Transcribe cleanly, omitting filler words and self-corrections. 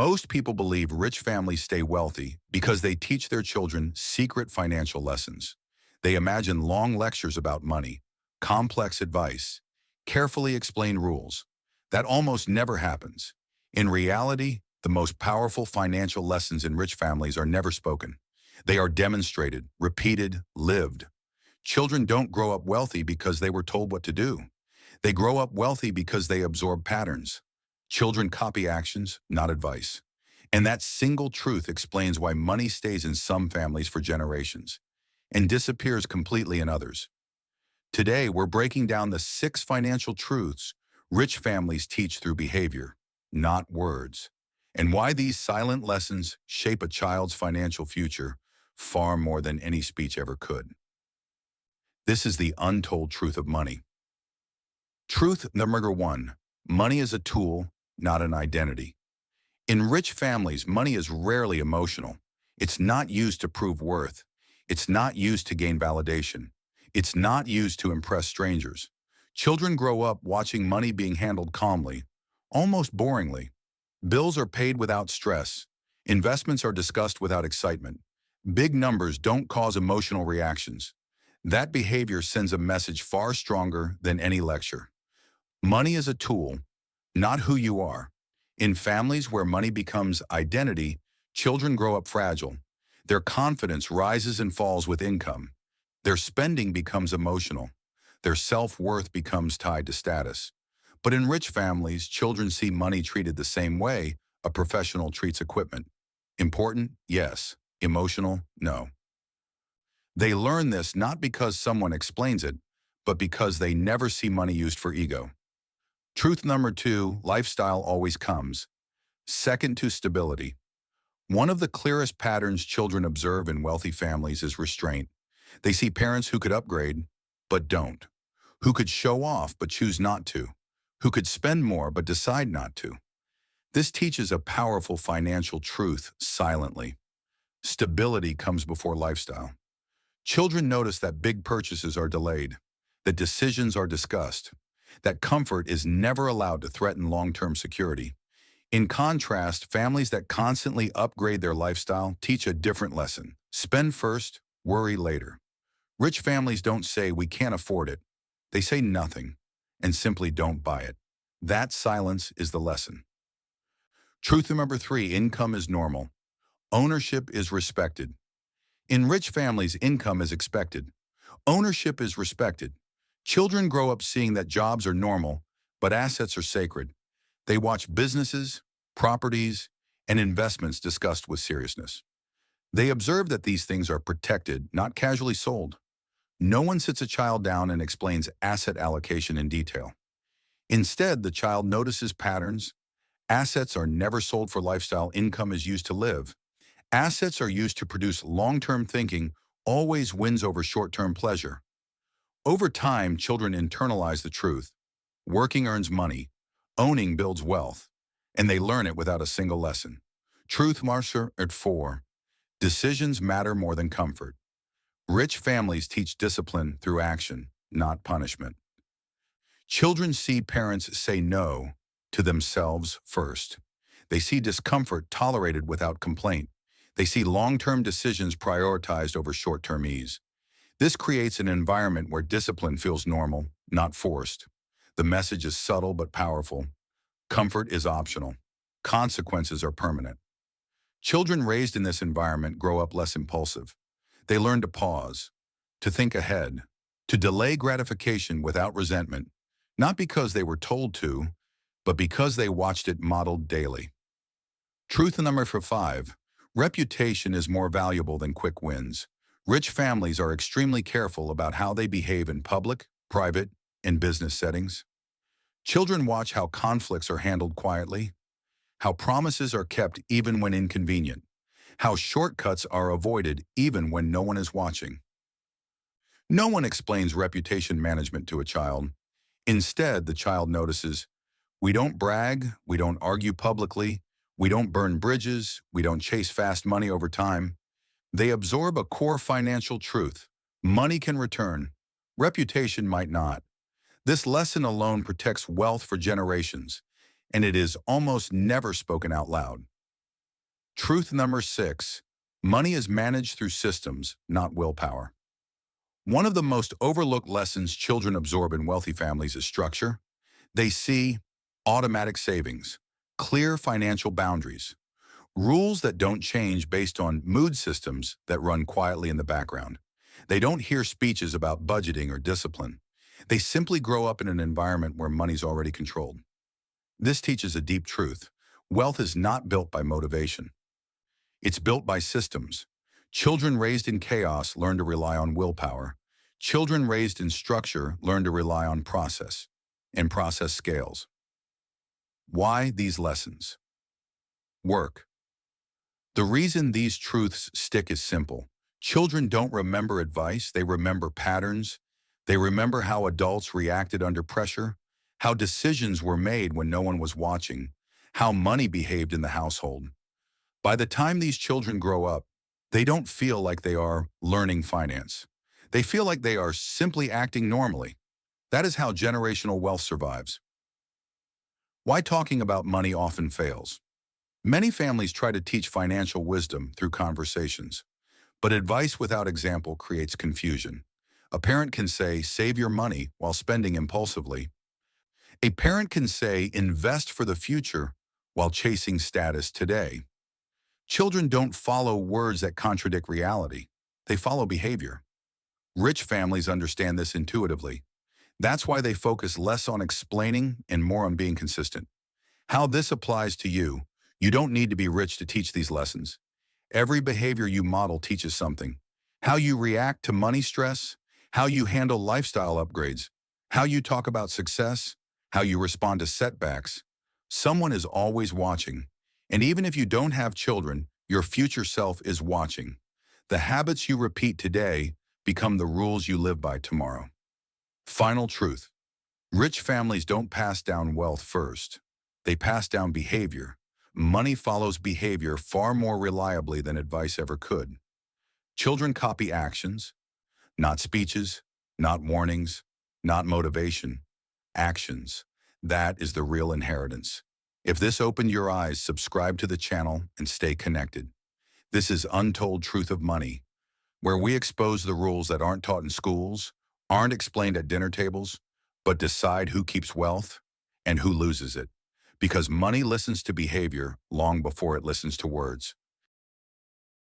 Most people believe rich families stay wealthy because they teach their children secret financial lessons. They imagine long lectures about money, complex advice, carefully explained rules. That almost never happens. In reality, the most powerful financial lessons in rich families are never spoken. They are demonstrated, repeated, lived. Children don't grow up wealthy because they were told what to do. They grow up wealthy because they absorb patterns. Children copy actions, not advice. And that single truth explains why money stays in some families for generations and disappears completely in others. Today, we're breaking down the 6 financial truths rich families teach through behavior, not words, and why these silent lessons shape a child's financial future far more than any speech ever could. This is the untold truth of money. Truth number 1, money is a tool, not an identity. In rich families, money is rarely emotional. It's not used to prove worth. It's not used to gain validation. It's not used to impress strangers. Children grow up watching money being handled calmly, almost boringly. Bills are paid without stress. Investments are discussed without excitement. Big numbers don't cause emotional reactions. That behavior sends a message far stronger than any lecture. Money is a tool, not who you are. In families where money becomes identity, children grow up fragile. Their confidence rises and falls with income. Their spending becomes emotional. Their self-worth becomes tied to status. But in rich families, children see money treated the same way a professional treats equipment. Important? Yes. Emotional? No. They learn this not because someone explains it, but because they never see money used for ego. Truth number 2, lifestyle always comes. Second to stability. One of the clearest patterns children observe in wealthy families is restraint. They see parents who could upgrade, but don't. Who could show off, but choose not to. Who could spend more, but decide not to. This teaches a powerful financial truth silently. Stability comes before lifestyle. Children notice that big purchases are delayed, that decisions are discussed, that comfort is never allowed to threaten long-term security. In contrast, families that constantly upgrade their lifestyle teach a different lesson. Spend first, worry later. Rich families don't say we can't afford it. They say nothing and simply don't buy it. That silence is the lesson. Truth number 3, income is normal. Ownership is respected. In rich families, income is expected. Ownership is respected. Children grow up seeing that jobs are normal, but assets are sacred. They watch businesses, properties, and investments discussed with seriousness. They observe that these things are protected, not casually sold. No one sits a child down and explains asset allocation in detail. Instead, the child notices patterns. Assets are never sold for lifestyle, income is used to live. Assets are used to produce long-term thinking, always wins over short-term pleasure. Over time, children internalize the truth. Working earns money, owning builds wealth, and they learn it without a single lesson. Truth marcher at 4. Decisions matter more than comfort. Rich families teach discipline through action, not punishment. Children see parents say no to themselves first. They see discomfort tolerated without complaint. They see long-term decisions prioritized over short-term ease. This creates an environment where discipline feels normal, not forced. The message is subtle but powerful. Comfort is optional. Consequences are permanent. Children raised in this environment grow up less impulsive. They learn to pause, to think ahead, to delay gratification without resentment, not because they were told to, but because they watched it modeled daily. Truth number 5, reputation is more valuable than quick wins. Rich families are extremely careful about how they behave in public, private, and business settings. Children watch how conflicts are handled quietly, how promises are kept even when inconvenient, how shortcuts are avoided even when no one is watching. No one explains reputation management to a child. Instead, the child notices, we don't brag, we don't argue publicly, we don't burn bridges, we don't chase fast money over time. They absorb a core financial truth. Money can return. Reputation might not. This lesson alone protects wealth for generations, and it is almost never spoken out loud. Truth number 6, money is managed through systems, not willpower. One of the most overlooked lessons children absorb in wealthy families is structure. They see automatic savings, clear financial boundaries, rules that don't change based on mood systems that run quietly in the background. They don't hear speeches about budgeting or discipline. They simply grow up in an environment where money's already controlled. This teaches a deep truth. Wealth is not built by motivation. It's built by systems. Children raised in chaos learn to rely on willpower. Children raised in structure learn to rely on process, and process scales. Why these lessons? Work. The reason these truths stick is simple. Children don't remember advice, they remember patterns. They remember how adults reacted under pressure, how decisions were made when no one was watching, how money behaved in the household. By the time these children grow up, they don't feel like they are learning finance. They feel like they are simply acting normally. That is how generational wealth survives. Why talking about money often fails? Many families try to teach financial wisdom through conversations, but advice without example creates confusion. A parent can say, save your money while spending impulsively. A parent can say, invest for the future while chasing status today. Children don't follow words that contradict reality. They follow behavior. Rich families understand this intuitively. That's why they focus less on explaining and more on being consistent. How this applies to you: you don't need to be rich to teach these lessons. Every behavior you model teaches something. How you react to money stress, how you handle lifestyle upgrades, how you talk about success, how you respond to setbacks. Someone is always watching. And even if you don't have children, your future self is watching. The habits you repeat today become the rules you live by tomorrow. Final truth. Rich families don't pass down wealth first. They pass down behavior. Money follows behavior far more reliably than advice ever could. Children copy actions, not speeches, not warnings, not motivation. Actions. That is the real inheritance. If this opened your eyes, subscribe to the channel and stay connected. This is Untold Truth of Money, where we expose the rules that aren't taught in schools, aren't explained at dinner tables, but decide who keeps wealth and who loses it. Because money listens to behavior long before it listens to words.